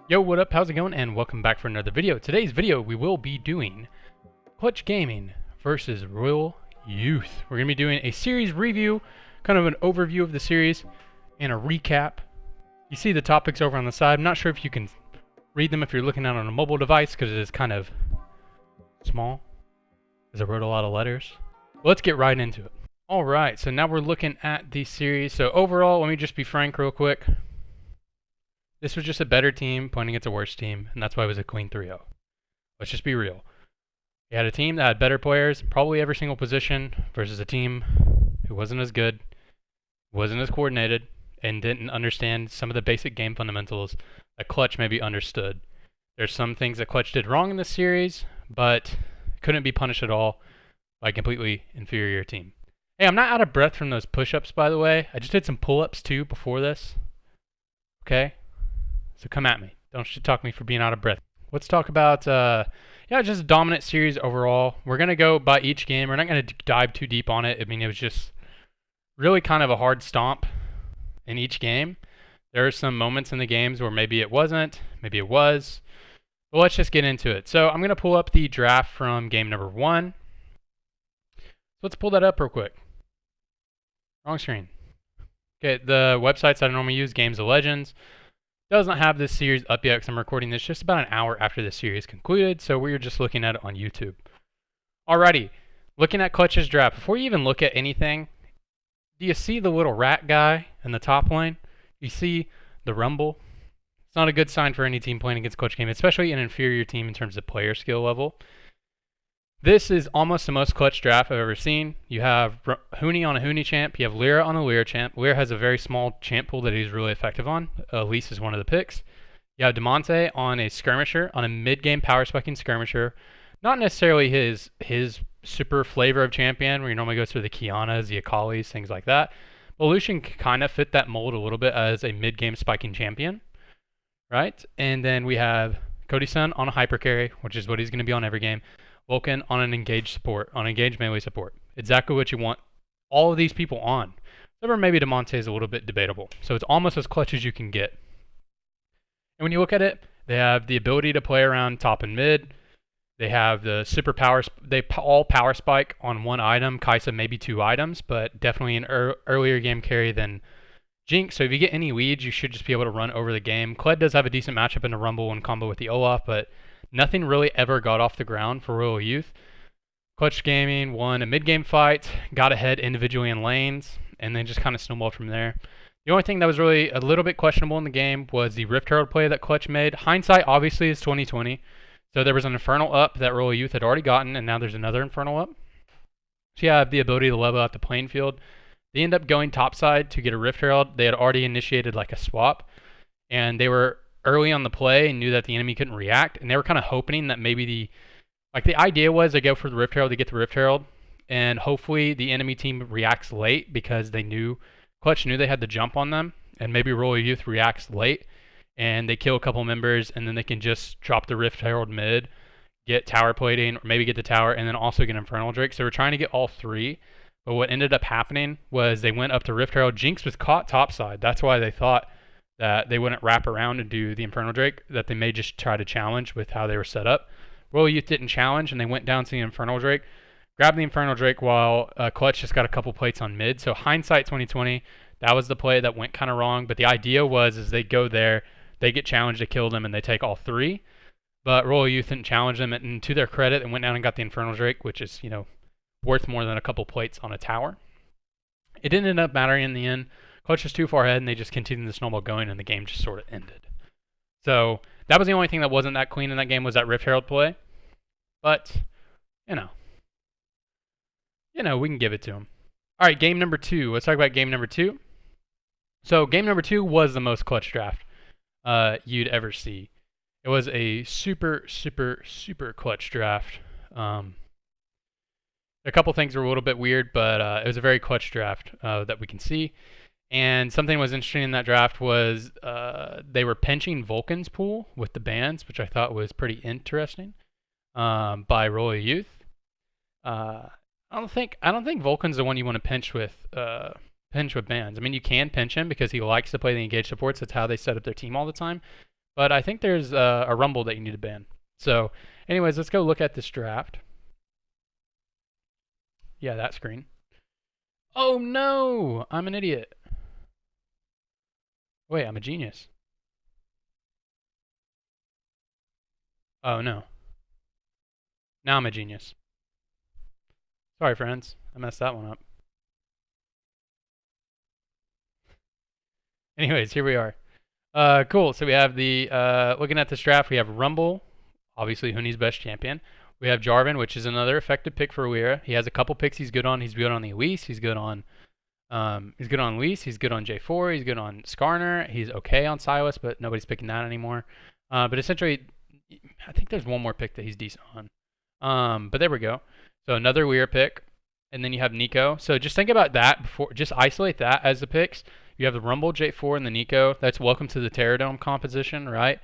Yo, what up? How's it going? And welcome back for another video. Today's video, we will be doing Clutch Gaming versus RYL Youth. We're going to be doing a series review, kind of an overview of the series, and a recap. You see the topics over on the side. I'm not sure if you can read them if you're looking at it on a mobile device, because it is kind of small, as I wrote a lot of letters. But let's get right into it. Alright, so now we're looking at the series. So overall, let me just be frank real quick. This was just a better team playing against a worse team, and that's why it was a clean 3-0. Let's just be real. You had a team that had better players, probably every single position, versus a team who wasn't as good, wasn't as coordinated, and didn't understand some of the basic game fundamentals that Clutch maybe understood. There's some things that Clutch did wrong in this series, but couldn't be punished at all by a completely inferior team. Hey, I'm not out of breath from those push-ups, by the way. I just did some pull-ups, too, before this. Okay? So come at me. Don't shit talk me for being out of breath. Let's talk about, just a dominant series overall. We're going to go by each game. We're not going to dive too deep on it. I mean, it was just really kind of a hard stomp in each game. There are some moments in the games where maybe it wasn't, maybe it was. But let's just get into it. So I'm going to pull up the draft from game number 1. So let's pull that up real quick. Wrong screen. Okay, the websites I normally use, Games of Legends, doesn't have this series up yet because I'm recording this just about an hour after the series concluded, so we're just looking at it on YouTube. Alrighty, looking at Clutch's draft. Before you even look at anything, do you see the little rat guy in the top lane? You see the rumble? It's not a good sign for any team playing against Clutch Game, especially an inferior team in terms of player skill level. This is almost the most Clutch draft I've ever seen. You have Huni on a Huni champ. You have Lyra on a Lyra champ. Lyra has a very small champ pool that he's really effective on. Elise is one of the picks. You have Demonte on a skirmisher, on a mid-game power spiking skirmisher. Not necessarily his super flavor of champion, where he normally goes through the Kianas, the Akalis, things like that. But Lucian kind of fit that mold a little bit as a mid-game spiking champion, right? And then we have Cody-san on a hyper carry, which is what he's going to be on every game. Vulcan on an engaged support, on engaged melee support. Exactly what you want all of these people on. Except for maybe Demonte is a little bit debatable. So it's almost as clutch as you can get. And when you look at it, they have the ability to play around top and mid. They have the super power, they all power spike on one item. Kai'Sa maybe 2 items, but definitely an earlier game carry than Jinx. So if you get any leads, you should just be able to run over the game. Kled does have a decent matchup in the Rumble and combo with the Olaf, but nothing really ever got off the ground for RYL Youth. Clutch Gaming won a mid-game fight, got ahead individually in lanes, and then just kind of snowballed from there. The only thing that was really a little bit questionable in the game was the Rift Herald play that Clutch made. Hindsight obviously is 2020. So there was an Infernal up that RYL Youth had already gotten, and now there's another Infernal up. So you have the ability to level out the playing field. They end up going topside to get a Rift Herald. They had already initiated like a swap, and they were early on the play and knew that the enemy couldn't react, and they were kind of hoping that maybe the idea was they go for the Rift Herald to get the Rift Herald, and hopefully the enemy team reacts late because Clutch knew they had the jump on them, and maybe RYL Youth reacts late and they kill a couple members, and then they can just drop the Rift Herald mid, get tower plating, or maybe get the tower, and then also get Infernal Drake. So we're trying to get all 3, but what ended up happening was they went up to Rift Herald. Jinx was caught topside. That's why they thought that they wouldn't wrap around and do the Infernal Drake, that they may just try to challenge with how they were set up. RYL Youth didn't challenge, and they went down to the Infernal Drake, grabbed the Infernal Drake while Clutch just got a couple plates on mid. So hindsight 2020, that was the play that went kind of wrong, but the idea was they go there, they get challenged, they kill them, and they take all 3. But RYL Youth didn't challenge them, and to their credit, they went down and got the Infernal Drake, which is, worth more than a couple plates on a tower. It didn't end up mattering in the end. Clutch was too far ahead, and they just continued the snowball going, and the game just sort of ended. So that was the only thing that wasn't that clean in that game, was that Rift Herald play. But, we can give it to them. All right, game number 2. Let's talk about game number 2. So game number 2 was the most Clutch draft you'd ever see. It was a super, super, super Clutch draft. A couple things were a little bit weird, but it was a very Clutch draft that we can see. And something that was interesting in that draft was they were pinching Vulcan's pool with the bans, which I thought was pretty interesting by RYL Youth. I don't think Vulcan's the one you want to pinch with bans. I mean, you can pinch him because he likes to play the engaged supports. That's how they set up their team all the time. But I think there's a Rumble that you need to ban. So anyways, let's go look at this draft. Yeah, that screen. Oh no! I'm an idiot. Wait, I'm a genius. Oh no. Now I'm a genius. Sorry, friends. I messed that one up. Anyways, here we are. Cool. So we have the, looking at this draft, we have Rumble, obviously Huni's best champion. We have Jarvan, which is another effective pick for Weira. He has a couple picks he's good on. He's good on the Elise. He's good on Elise. He's good on J4. He's good on Skarner. He's okay on Silas, but nobody's picking that anymore. But essentially, I think there's one more pick that he's decent on. But there we go. So another Weira pick. And then you have Nico. So just think about that before, just isolate that as the picks. You have the Rumble, J4, and the Nico. That's welcome to the Terradome composition, right?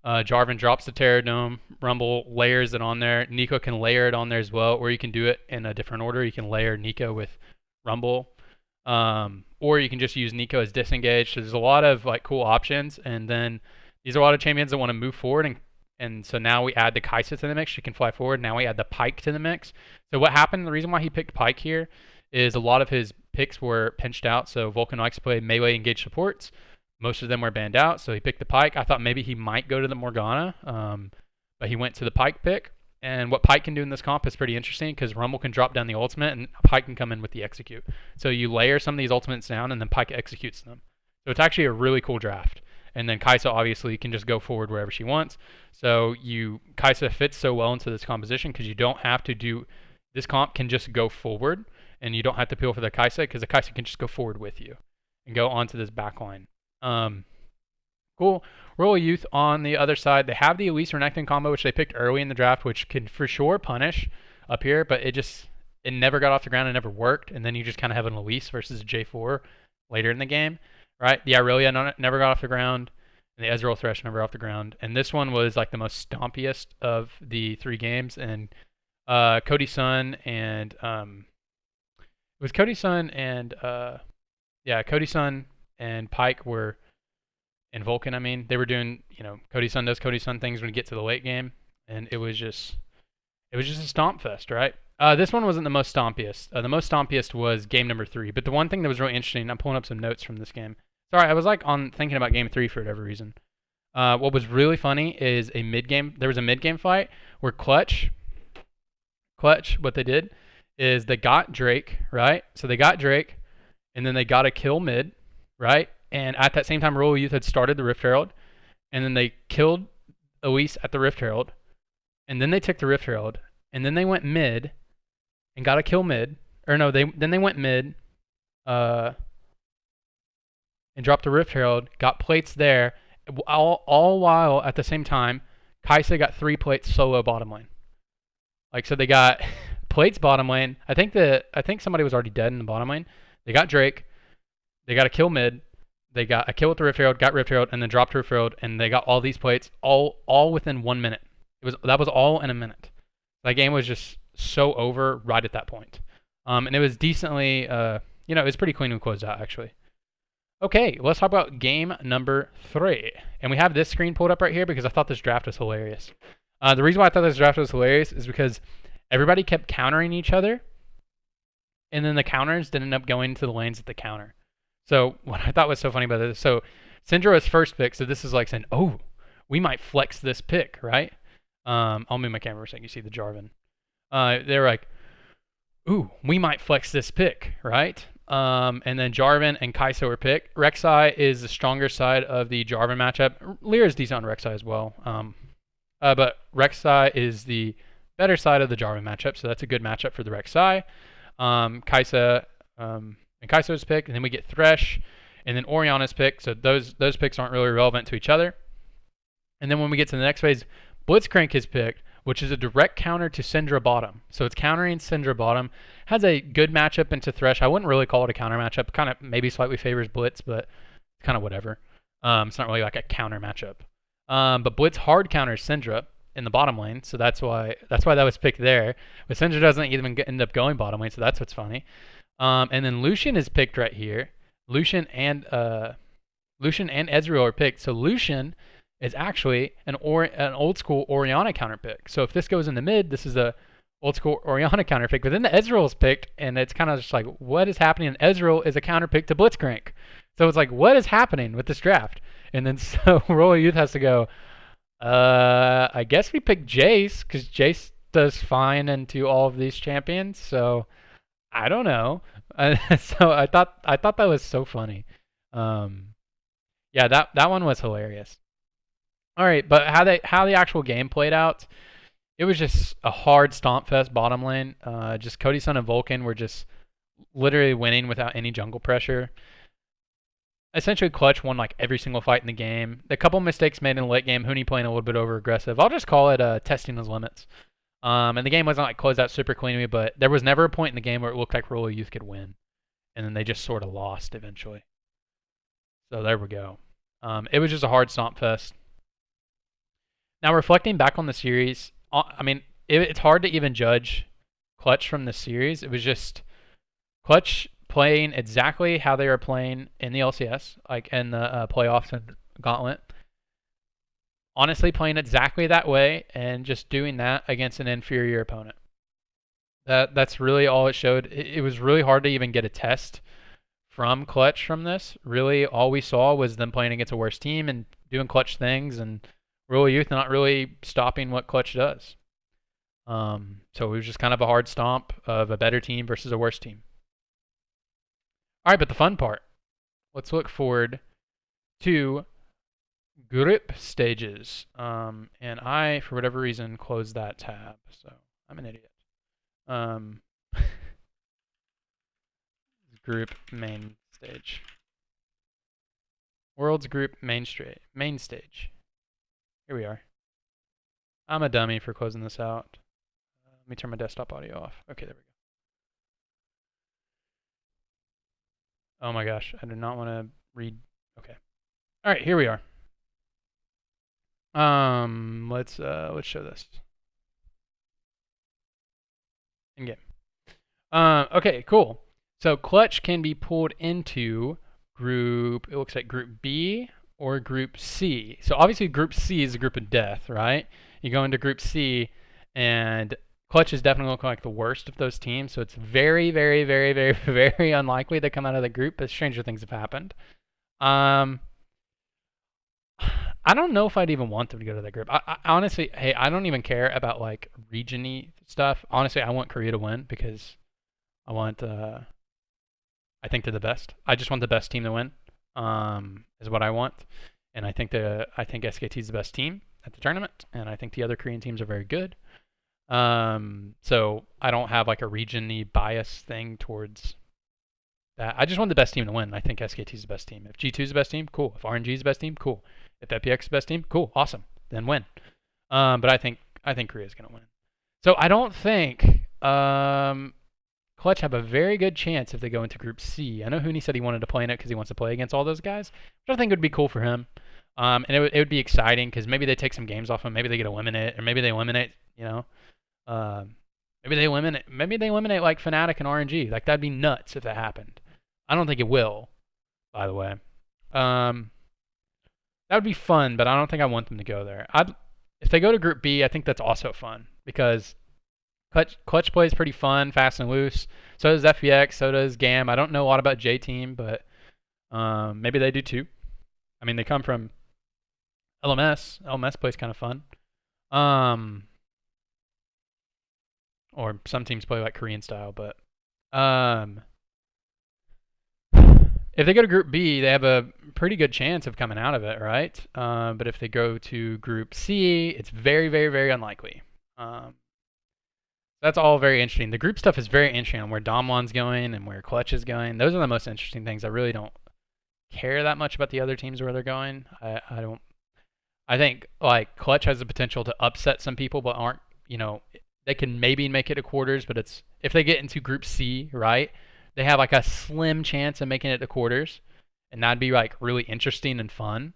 Jarvan drops the Terradome. Rumble layers it on there. Nico can layer it on there as well, or you can do it in a different order. You can layer Nico with Rumble, or you can just use Nico as disengaged. So there's a lot of like cool options, and then these are a lot of champions that want to move forward, and so now we add the Kai'Sa to the mix. She can fly forward. Now we add the Pyke to the mix. So what happened, the reason why he picked Pyke here is a lot of his picks were pinched out. So Vulcan likes to play melee engaged supports. Most of them were banned out, so he picked the Pyke. I thought maybe he might go to the Morgana, but he went to the Pyke pick. And what Pyke can do in this comp is pretty interesting because Rumble can drop down the ultimate and Pyke can come in with the execute. So you layer some of these ultimates down and then Pyke executes them. So it's actually a really cool draft. And then Kai'Sa obviously can just go forward wherever she wants. So Kai'Sa fits so well into this composition because you don't have to do, this comp can just go forward and you don't have to peel for the Kai'Sa because the Kai'Sa can just go forward with you and go onto this back line. Cool. RYL Youth on the other side, they have the Elise Renekton combo, which they picked early in the draft, which can for sure punish up here, but it never got off the ground. It never worked. And then you just kind of have an Elise versus a J4 later in the game, right? The Irelia never got off the ground, and the Ezreal Thresh never off the ground. And this one was like the most stompiest of the 3 games. And Cody Sun and it was Cody Sun and Cody Sun and Pyke were, and Vulcan, I mean, they were doing, Cody Sun does Cody Sun things when you get to the late game, and it was just a stomp fest, right? This one wasn't the most stompiest. The most stompiest was game number 3. But the one thing that was really interesting, I'm pulling up some notes from this game. Sorry, I was like thinking about game 3 for whatever reason. What was really funny is there was a mid-game fight where Clutch, what they did is they got Drake, right? So they got Drake, and then they got a kill mid, right? And at that same time, RYL Youth had started the Rift Herald, and then they killed Elise at the Rift Herald, and then they took the Rift Herald, and then they went mid and got a kill mid. Or no, then they went mid and dropped the Rift Herald, got plates there, all while at the same time, Kai'Sa got 3 plates solo bottom lane. Like, so they got plates bottom lane. I think somebody was already dead in the bottom lane. They got Drake. They got a kill mid. They got a kill with the Rift Herald, got Rift Herald, and then dropped Rift Herald, and they got all these plates all within 1 minute. That was all in a minute. That game was just so over right at that point. And it was decently, it was pretty clean and closed out, actually. Okay, let's talk about game number 3. And we have this screen pulled up right here because I thought this draft was hilarious. The reason why I thought this draft was hilarious is because everybody kept countering each other, and then the counters didn't end up going to the lanes at the counter. So what I thought was so funny about this, so Syndra was first pick, so this is like saying, oh, we might flex this pick, right? I'll move my camera for a second, you see the Jarvan. They were like, ooh, we might flex this pick, right? And then Jarvan and Kai'Sa were picked. Rek'Sai is the stronger side of the Jarvan matchup. Lyra is decent on Rek'Sai as well. But Rek'Sai is the better side of the Jarvan matchup, so that's a good matchup for the Rek'Sai. Kai'Sa and Kai'Sa was picked, and then we get Thresh, and then Orianna's picked. So those picks aren't really relevant to each other. And then when we get to the next phase, Blitzcrank is picked, which is a direct counter to Syndra bottom. So it's countering Syndra bottom. Has a good matchup into Thresh. I wouldn't really call it a counter matchup. Kind of maybe slightly favors Blitz, but it's kind of whatever. It's not really like a counter matchup. But Blitz hard counters Syndra in the bottom lane, so that's why that was picked there. But Syndra doesn't even end up going bottom lane, so that's what's funny. And then Lucian is picked right here. Lucian and Ezreal are picked. So Lucian is actually an old school Orianna counter pick. So if this goes in the mid, this is a old school Orianna counter pick. But then the Ezreal is picked, and it's kind of just like, what is happening? And Ezreal is a counter pick to Blitzcrank. So it's like, what is happening with this draft? And then so Royal Youth has to go, I guess we pick Jace, because Jace does fine into all of these champions. So I don't know. So I thought that was so funny. Yeah, that one was hilarious. All right, but how the actual game played out, it was just a hard stomp fest bottom lane. Just Cody Sun and Vulcan were just literally winning without any jungle pressure. Essentially, Clutch won like every single fight in the game. The couple mistakes made in the late game, Huni playing a little bit over aggressive. I'll just call it testing his limits. And the game wasn't like closed out super cleanly, but there was never a point in the game where it looked like Royal Youth could win, and then they just sort of lost eventually. So there we go. It was just a hard stomp fest. Now reflecting back on the series, I mean, it's hard to even judge Clutch from the series. It was just Clutch playing exactly how they were playing in the LCS, like in the playoffs and Gauntlet. Honestly, playing exactly that way and just doing that against an inferior opponent. That's really all it showed. It was really hard to even get a test from Clutch from this. Really, all we saw was them playing against a worse team and doing Clutch things, and Royal Youth not really stopping what Clutch does. So it was just kind of a hard stomp of a better team versus a worse team. All right, but the fun part. Let's look forward to group stages. And I, for whatever reason, closed that tab. So I'm an idiot. Group main stage. World's group main stage. Here we are. I'm a dummy for closing this out. Let me turn my desktop audio off. Okay, there we go. Oh my gosh, I do not want to read. Okay. All right, here we are. Let's show this. In game. Okay, cool. So Clutch can be pulled into group, it looks like group B or group C. So obviously group C is a group of death, right? You go into group C and Clutch is definitely looking like the worst of those teams. So it's very, very, very, very, very unlikely they come out of the group, but stranger things have happened. I don't know if I'd even want them to go to that group. I honestly, hey, I don't even care about like region-y stuff. Honestly, I want Korea to win because I want, I think they're the best. I just want the best team to win, is what I want. And I think SKT is the best team at the tournament, and I think the other Korean teams are very good. So I don't have like a region-y bias thing towards that. I just want the best team to win. I think SKT is the best team. If G2 is the best team, cool. If RNG is the best team, cool. If FPX is the best team, cool, awesome. Then win. But I think Korea is gonna win. So I don't think Clutch have a very good chance if they go into Group C. I know Huni said he wanted to play in it because he wants to play against all those guys, which I think would be cool for him. And it would be exciting because maybe they take some games off him. Maybe they get eliminated, or maybe they eliminate, maybe they eliminate like Fnatic and RNG. Like that'd be nuts if that happened. I don't think it will, by the way. That would be fun, but I don't think I want them to go there. If they go to Group B, I think that's also fun because Clutch plays pretty fun, fast and loose. So does FPX, so does GAM. I don't know a lot about J-Team, but maybe they do too. I mean, they come from LMS. LMS plays kind of fun. Or some teams play like Korean style, but if they go to Group B, they have a pretty good chance of coming out of it, right? But if they go to Group C, it's very, very, very unlikely. That's all very interesting. The group stuff is very interesting on where Domlon's going and where Clutch is going. Those are the most interesting things. I really don't care that much about the other teams where they're going. I don't. I think like Clutch has the potential to upset some people, but aren't, they can maybe make it to quarters, but it's if they get into Group C, right? They have like a slim chance of making it to quarters, and that'd be like really interesting and fun.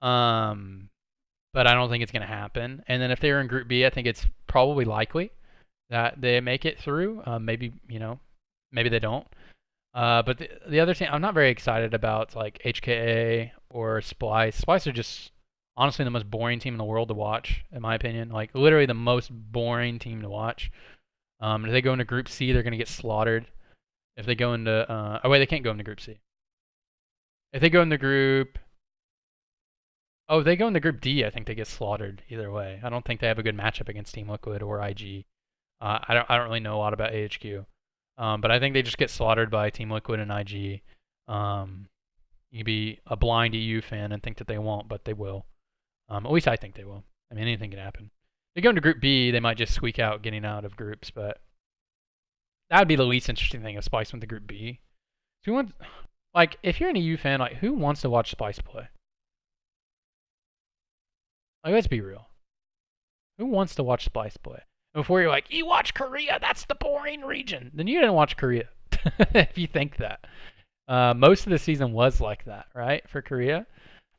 But I don't think it's gonna happen. And then if they're in Group B, I think it's probably likely that they make it through. Maybe maybe they don't. But the other team, I'm not very excited about like HKA or Splice. Splice are just Honestly, the most boring team in the world to watch, in my opinion. Like, literally the most boring team to watch. If they go into Group C, they're going to get slaughtered. If they go into... oh, wait, they can't go into Group C. If they go into Group... Oh, if they go into Group D, I think they get slaughtered either way. I don't think they have a good matchup against Team Liquid or IG. I don't really know a lot about AHQ. But I think they just get slaughtered by Team Liquid and IG. You can be a blind EU fan and think that they won't, but they will. At least I think they will. I mean, anything can happen. If they go into Group B, they might just squeak out getting out of groups, but that would be the least interesting thing if Spice went to Group B. So who wants, like, if you're an EU fan, like, who wants to watch Spice play? Like, let's be real. Who wants to watch Spice play? And before you're like, you watch Korea, that's the boring region. Then you didn't watch Korea, if you think that. Most of the season was like that, right, for Korea.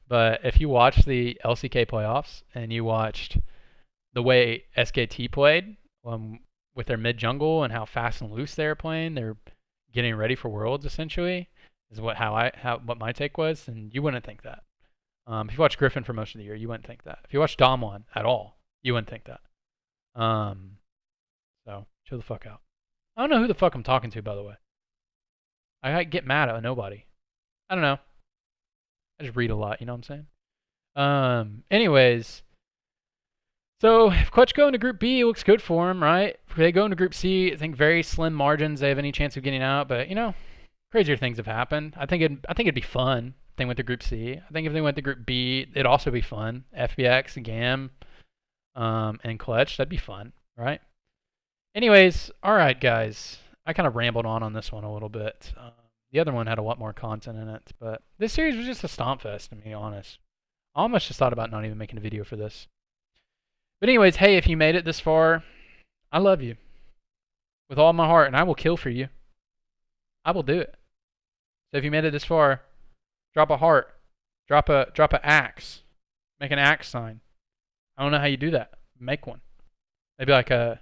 But if you watched the LCK playoffs and you watched the way SKT played with their mid jungle and how fast and loose they were playing, they're getting ready for Worlds essentially, is what my take was, and you wouldn't think that. If you watch Griffin for most of the year, you wouldn't think that. If you watch Domlon at all, you wouldn't think that. So chill the fuck out. I don't know who the fuck I'm talking to, by the way. I get mad at nobody. I don't know. I just read a lot, you know what I'm saying? Anyways, so if Clutch go into Group B, it looks good for them, right? If they go into Group C, I think very slim margins they have any chance of getting out, but you know, crazier things have happened. I think it'd be fun if they went to Group C. I think if they went to Group B, it'd also be fun. FBX, GAM, and Clutch, that'd be fun, right? Anyways, all right, guys. I kind of rambled on this one a little bit. The other one had a lot more content in it, but this series was just a stomp fest, to be honest. I almost just thought about not even making a video for this. But anyways, hey, if you made it this far, I love you with all my heart, and I will kill for you. I will do it. So if you made it this far, drop a heart, drop a axe, make an axe sign. I don't know how you do that. Make one. Maybe like a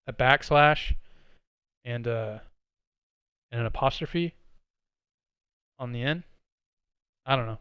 backslash and an apostrophe on the end. I don't know.